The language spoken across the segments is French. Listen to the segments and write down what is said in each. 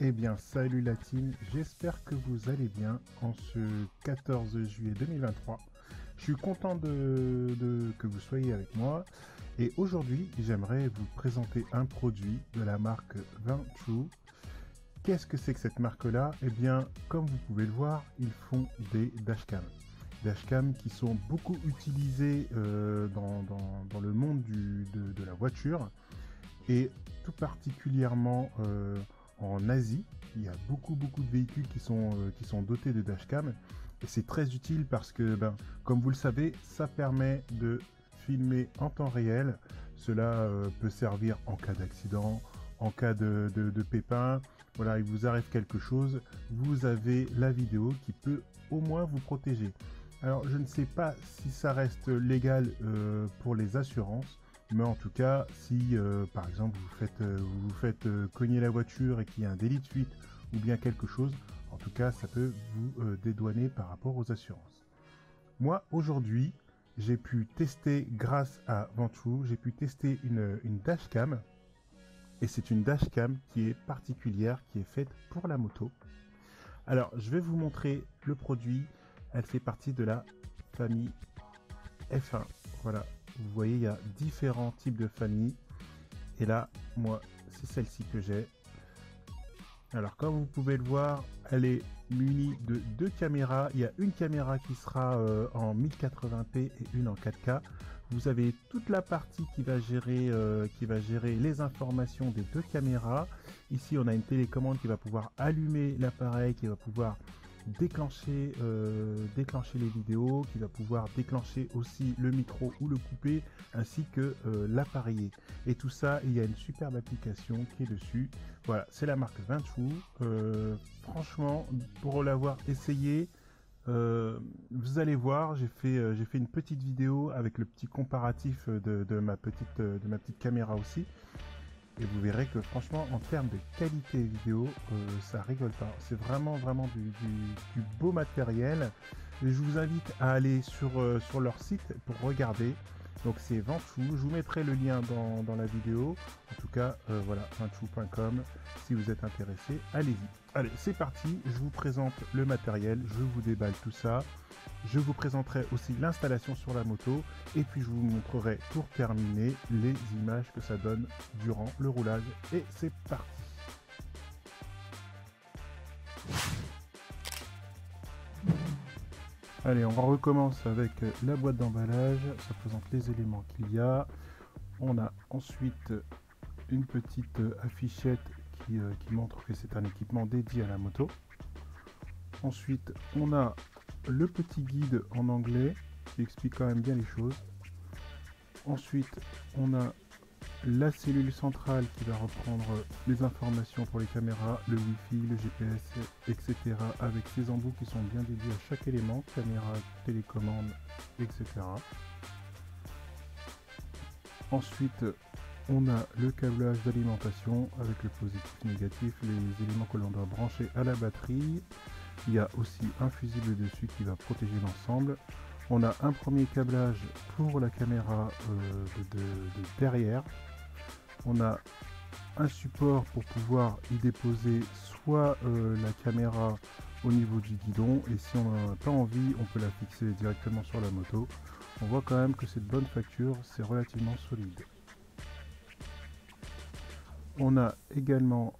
Eh bien, salut la team, j'espère que vous allez bien en ce 14 juillet 2023. Je suis content que vous soyez avec moi et aujourd'hui, j'aimerais vous présenter un produit de la marque Ventrue. Qu'est-ce que c'est que cette marque-là? Eh bien, comme vous pouvez le voir, ils font des dashcams. Dashcams qui sont beaucoup utilisés dans le monde de la voiture et tout particulièrement en Asie. Il y a beaucoup de véhicules qui sont dotés de dashcam et c'est très utile parce que, comme vous le savez, ça permet de filmer en temps réel. Cela peut servir en cas d'accident, en cas de pépin. Voilà, il vous arrive quelque chose, vous avez la vidéo qui peut au moins vous protéger. Alors, je ne sais pas si ça reste légal pour les assurances, mais en tout cas, si par exemple vous vous faites cogner la voiture et qu'il y a un délit de fuite ou bien quelque chose, en tout cas, ça peut vous dédouaner par rapport aux assurances. Moi, aujourd'hui, j'ai pu tester, grâce à Ventrue, j'ai pu tester une dashcam. Et c'est une dashcam qui est particulière, qui est faite pour la moto. Alors, je vais vous montrer le produit. Elle fait partie de la famille F1. Voilà, vous voyez, il y a différents types de familles. Et là, moi, c'est celle-ci que j'ai. Alors, comme vous pouvez le voir, elle est munie de deux caméras. Il y a une caméra qui sera en 1080p et une en 4K. Vous avez toute la partie qui va gérer les informations des deux caméras. Ici, on a une télécommande qui va pouvoir allumer l'appareil, qui va pouvoir déclencher les vidéos, qui va pouvoir déclencher aussi le micro ou le coupé, ainsi que l'appareiller. Et tout ça, il y a une superbe application qui est dessus. Voilà, c'est la marque Ventrue. Franchement, pour l'avoir essayé, vous allez voir, j'ai fait une petite vidéo avec le petit comparatif de ma petite caméra aussi. Et vous verrez que franchement, en termes de qualité vidéo, ça rigole pas. C'est vraiment du beau matériel. Et je vous invite à aller sur leur site pour regarder. Donc c'est Ventrue. Je vous mettrai le lien dans la vidéo. En tout cas, voilà, ventrue.com. Si vous êtes intéressé, allez-y. Allez, c'est parti. Je vous présente le matériel. Je vous déballe tout ça. Je vous présenterai aussi l'installation sur la moto et puis je vous montrerai pour terminer les images que ça donne durant le roulage. Et c'est parti! Allez, on recommence avec la boîte d'emballage. Ça présente les éléments qu'il y a. On a ensuite une petite affichette qui montre que c'est un équipement dédié à la moto. Ensuite, on a le petit guide en anglais qui explique quand même bien les choses. Ensuite, on a la cellule centrale qui va reprendre les informations pour les caméras, le Wi-Fi, le GPS, etc. avec ses embouts qui sont bien dédiés à chaque élément, caméra, télécommande, etc. Ensuite, on a le câblage d'alimentation avec le positif, négatif, les éléments que l'on doit brancher à la batterie. Il y a aussi un fusible dessus qui va protéger l'ensemble. On a un premier câblage pour la caméra de derrière. On a un support pour pouvoir y déposer soit la caméra au niveau du guidon, et si on n'a pas envie, on peut la fixer directement sur la moto. On voit quand même que c'est de bonne facture, c'est relativement solide. On a également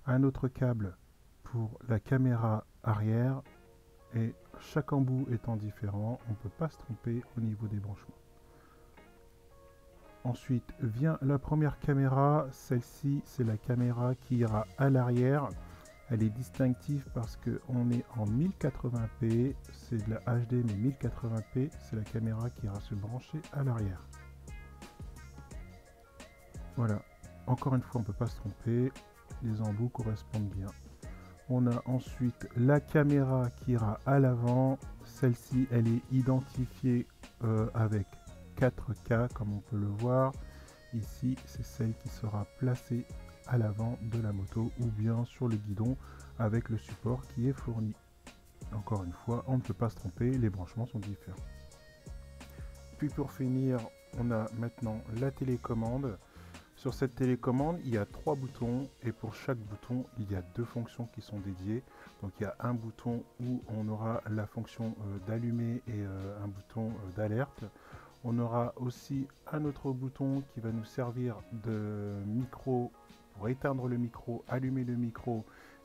un autre câble pour la caméra arrière, et chaque embout étant différent, on ne peut pas se tromper au niveau des branchements. Ensuite vient la première caméra. Celle-ci, c'est la caméra qui ira à l'arrière. Elle est distinctive parce qu'on est en 1080p, c'est de la HD mais 1080p, c'est la caméra qui ira se brancher à l'arrière. Voilà, encore une fois on ne peut pas se tromper, les embouts correspondent bien. On a ensuite la caméra qui ira à l'avant. Celle-ci, elle est identifiée avec 4K comme on peut le voir. Ici, c'est celle qui sera placée à l'avant de la moto ou bien sur le guidon avec le support qui est fourni. Encore une fois, on ne peut pas se tromper, les branchements sont différents. Puis pour finir, on a maintenant la télécommande. Sur cette télécommande, il y a 3 boutons et pour chaque bouton, il y a 2 fonctions qui sont dédiées. Donc il y a un bouton où on aura la fonction d'allumer et un bouton d'alerte. On aura aussi un autre bouton qui va nous servir de micro pour éteindre le micro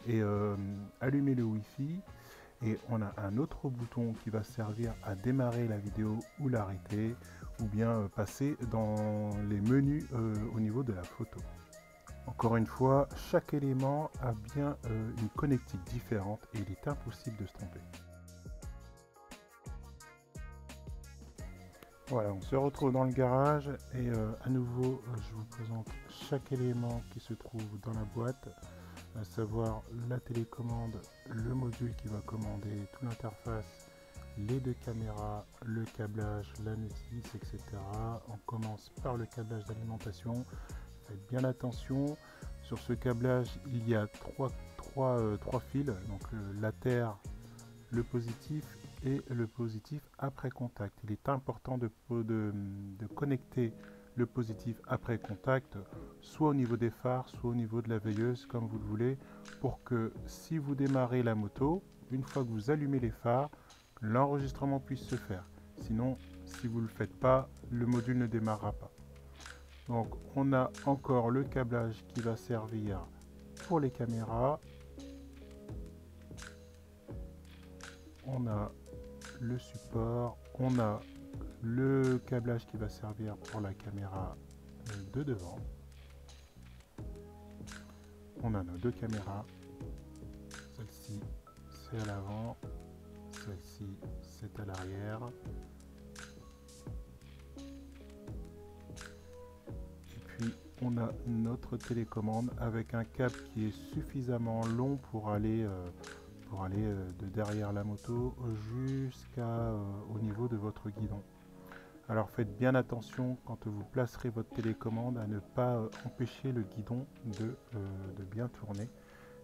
et allumer le Wi-Fi. Et on a un autre bouton qui va servir à démarrer la vidéo ou l'arrêter, ou bien passer dans les menus au niveau de la photo. Encore une fois, chaque élément a bien une connectique différente et il est impossible de se tromper. Voilà, on se retrouve dans le garage et à nouveau je vous présente chaque élément qui se trouve dans la boîte, à savoir la télécommande, le module qui va commander toute l'interface, les 2 caméras, le câblage, la notice, etc. On commence par le câblage d'alimentation. Faites bien attention, sur ce câblage il y a trois fils, donc la terre, le positif et le positif après contact. Il est important de connecter le positif après contact, soit au niveau des phares, soit au niveau de la veilleuse, comme vous le voulez, pour que si vous démarrez la moto, une fois que vous allumez les phares, l'enregistrement puisse se faire. Sinon, si vous ne le faites pas, le module ne démarrera pas. Donc, on a encore le câblage qui va servir pour les caméras. On a le support, on a le câblage qui va servir pour la caméra de devant. On a nos 2 caméras, celle-ci c'est à l'avant, celle-ci c'est à l'arrière. Et puis on a notre télécommande avec un câble qui est suffisamment long pour aller de derrière la moto jusqu'au niveau de votre guidon. Alors faites bien attention quand vous placerez votre télécommande à ne pas empêcher le guidon de bien tourner,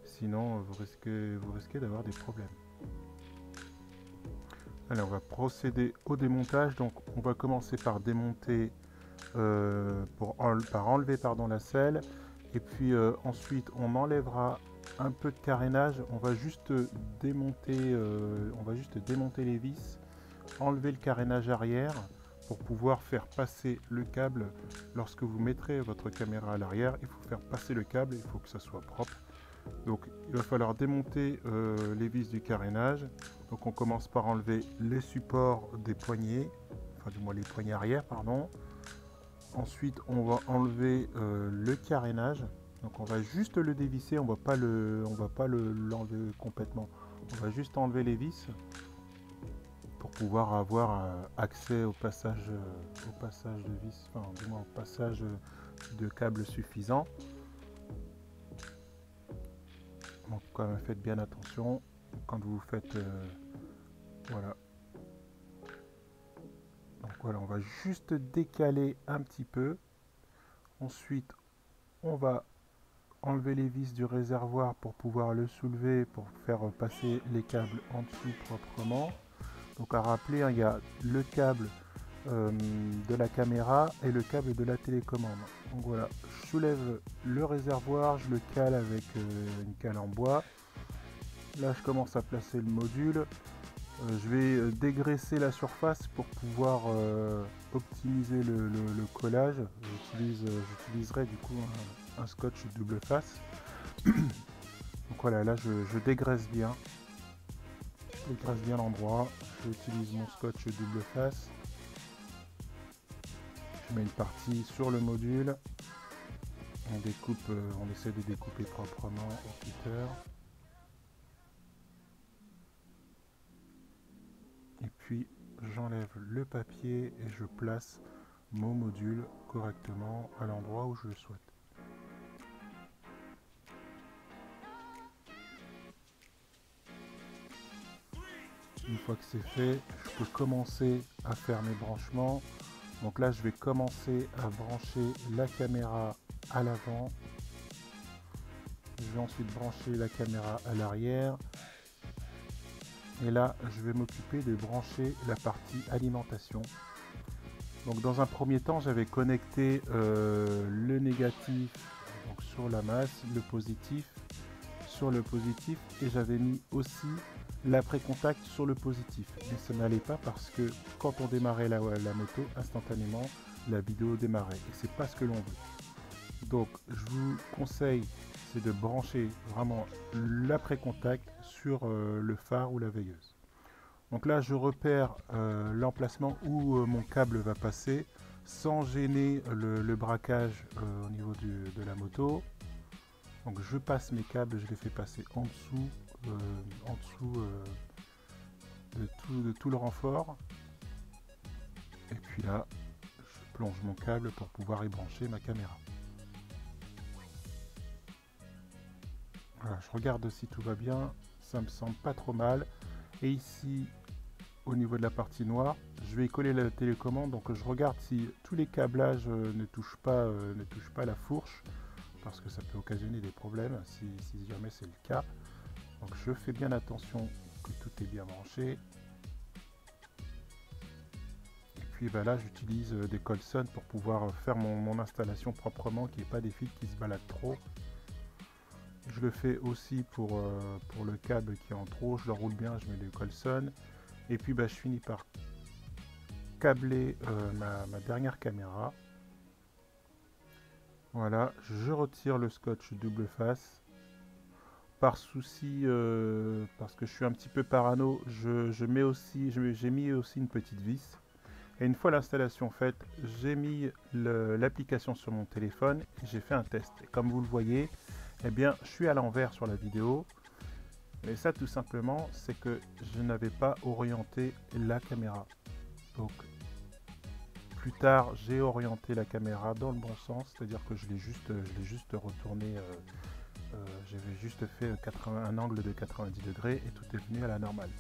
sinon vous risquez d'avoir des problèmes. Allez, on va procéder au démontage. Donc on va commencer par démonter, par enlever la selle, et puis ensuite on enlèvera un peu de carénage. On va juste démonter les vis, enlever le carénage arrière pour pouvoir faire passer le câble. Lorsque vous mettrez votre caméra à l'arrière, il faut faire passer le câble, il faut que ça soit propre. Donc il va falloir démonter les vis du carénage. Donc on commence par enlever les supports des poignées, enfin du moins les poignées arrière, pardon. Ensuite on va enlever le carénage. Donc on va juste le dévisser, on va pas l'enlever complètement. On va juste enlever les vis pour pouvoir avoir accès au passage de vis, enfin du moins au passage de câble suffisant. Donc quand même faites bien attention quand vous faites voilà. Donc voilà, on va juste décaler un petit peu. Ensuite on va enlever les vis du réservoir pour pouvoir le soulever, pour faire passer les câbles en dessous proprement. Donc à rappeler, hein, il y a le câble de la caméra et le câble de la télécommande. Donc voilà, je soulève le réservoir, je le cale avec une cale en bois. Là je commence à placer le module. Je vais dégraisser la surface pour pouvoir optimiser le collage. J'utiliserai du coup un scotch double face. Donc voilà, là je dégraisse bien. Je dégraisse bien l'endroit. J'utilise mon scotch double face. Je mets une partie sur le module. On essaie de découper proprement au cutter. Et puis j'enlève le papier et je place mon module correctement à l'endroit où je le souhaite. Une fois que c'est fait, je peux commencer à faire mes branchements. Donc là, je vais commencer à brancher la caméra à l'avant. Je vais ensuite brancher la caméra à l'arrière. Et là, je vais m'occuper de brancher la partie alimentation. Donc dans un premier temps, j'avais connecté le négatif donc, sur la masse, le positif sur le positif, et j'avais mis aussi l'après-contact sur le positif. Mais ça n'allait pas parce que quand on démarrait la moto, instantanément, la vidéo démarrait. Et c'est pas ce que l'on veut. Donc je vous conseille, c'est de brancher vraiment l'après-contact sur le phare ou la veilleuse. Donc là, je repère l'emplacement où mon câble va passer sans gêner le braquage au niveau de la moto. Donc je passe mes câbles, je les fais passer en dessous, de tout le renfort. Et puis là, je plonge mon câble pour pouvoir y brancher ma caméra. Voilà, je regarde si tout va bien, ça me semble pas trop mal. Et ici, au niveau de la partie noire, je vais y coller la télécommande. Donc je regarde si tous les câblages ne touchent pas la fourche, parce que ça peut occasionner des problèmes si jamais c'est le cas. Donc je fais bien attention que tout est bien branché. Et puis là j'utilise des Colson pour pouvoir faire mon installation proprement, qu'il n'y ait pas des fils qui se baladent trop. Je le fais aussi pour le câble qui est en trop, je le roule bien, je mets des Colson. Et puis je finis par câbler ma dernière caméra. Voilà, je retire le scotch double face. Par souci, parce que je suis un petit peu parano, j'ai mis aussi une petite vis. Et une fois l'installation faite, j'ai mis l'application sur mon téléphone et j'ai fait un test. Et comme vous le voyez, eh bien, je suis à l'envers sur la vidéo. Et ça, tout simplement, c'est que je n'avais pas orienté la caméra. Donc, plus tard, j'ai orienté la caméra dans le bon sens, c'est-à-dire que je l'ai juste retourné. J'avais juste fait un angle de 90 degrés et tout est venu à la normale.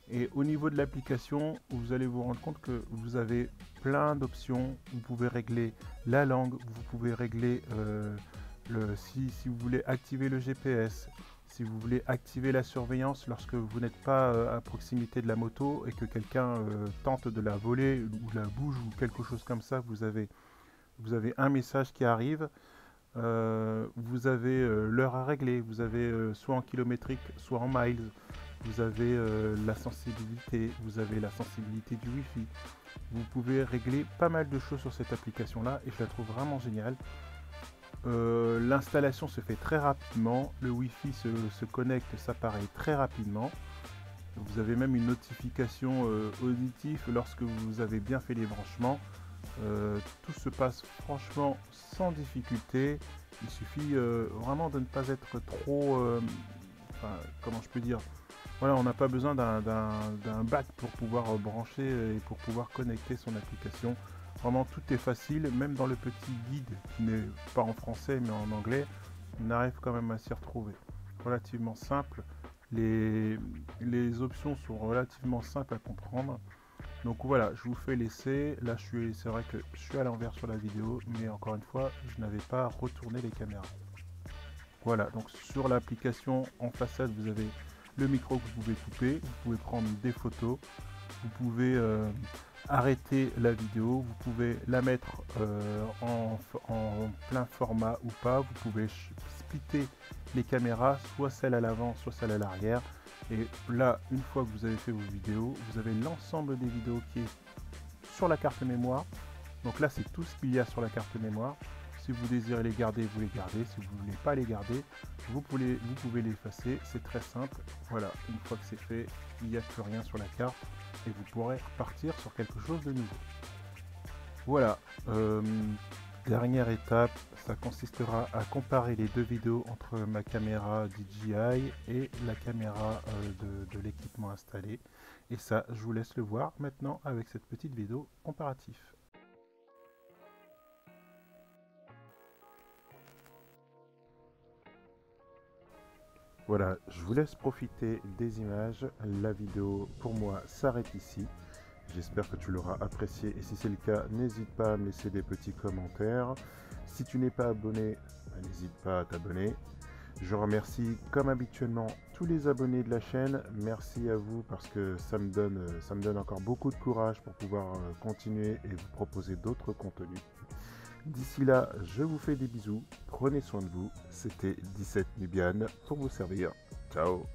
Et au niveau de l'application, vous allez vous rendre compte que vous avez plein d'options. Vous pouvez régler la langue, vous pouvez régler si vous voulez activer le GPS, si vous voulez activer la surveillance lorsque vous n'êtes pas à proximité de la moto et que quelqu'un tente de la voler ou la bouge ou quelque chose comme ça, vous avez un message qui arrive. Vous avez l'heure à régler, vous avez soit en kilométrique, soit en miles, vous avez la sensibilité, vous avez la sensibilité du Wi-Fi. Vous pouvez régler pas mal de choses sur cette application là et je la trouve vraiment géniale. L'installation se fait très rapidement, le Wi-Fi se connecte, s'apparaît très rapidement. Vous avez même une notification auditive lorsque vous avez bien fait les branchements. Tout se passe franchement sans difficulté. Il suffit vraiment de ne pas être trop comment je peux dire, voilà, on n'a pas besoin d'un bac pour pouvoir brancher et pour pouvoir connecter son application. Vraiment tout est facile, même dans le petit guide qui n'est pas en français mais en anglais, on arrive quand même à s'y retrouver. Relativement simple, les options sont relativement simples à comprendre. Donc voilà, je vous fais l'essai. Là, c'est vrai que je suis à l'envers sur la vidéo, mais encore une fois, je n'avais pas retourné les caméras. Voilà, donc sur l'application en façade, vous avez le micro que vous pouvez couper, vous pouvez prendre des photos, vous pouvez arrêter la vidéo, vous pouvez la mettre en plein format ou pas, vous pouvez splitter les caméras, soit celle à l'avant, soit celle à l'arrière. Et là, une fois que vous avez fait vos vidéos, vous avez l'ensemble des vidéos qui est sur la carte mémoire. Donc là, c'est tout ce qu'il y a sur la carte mémoire. Si vous désirez les garder, vous les gardez. Si vous ne voulez pas les garder, vous pouvez l'effacer. C'est très simple. Voilà, une fois que c'est fait, il n'y a plus rien sur la carte et vous pourrez repartir sur quelque chose de nouveau. Voilà. Dernière étape, ça consistera à comparer les deux vidéos entre ma caméra DJI et la caméra de l'équipement installé. Et ça, je vous laisse le voir maintenant avec cette petite vidéo comparative. Voilà, je vous laisse profiter des images. La vidéo, pour moi, s'arrête ici. J'espère que tu l'auras apprécié et si c'est le cas, n'hésite pas à me laisser des petits commentaires. Si tu n'es pas abonné, n'hésite pas à t'abonner. Je remercie comme habituellement tous les abonnés de la chaîne. Merci à vous parce que ça me donne encore beaucoup de courage pour pouvoir continuer et vous proposer d'autres contenus. D'ici là, je vous fais des bisous. Prenez soin de vous. C'était 17 Nubian pour vous servir. Ciao.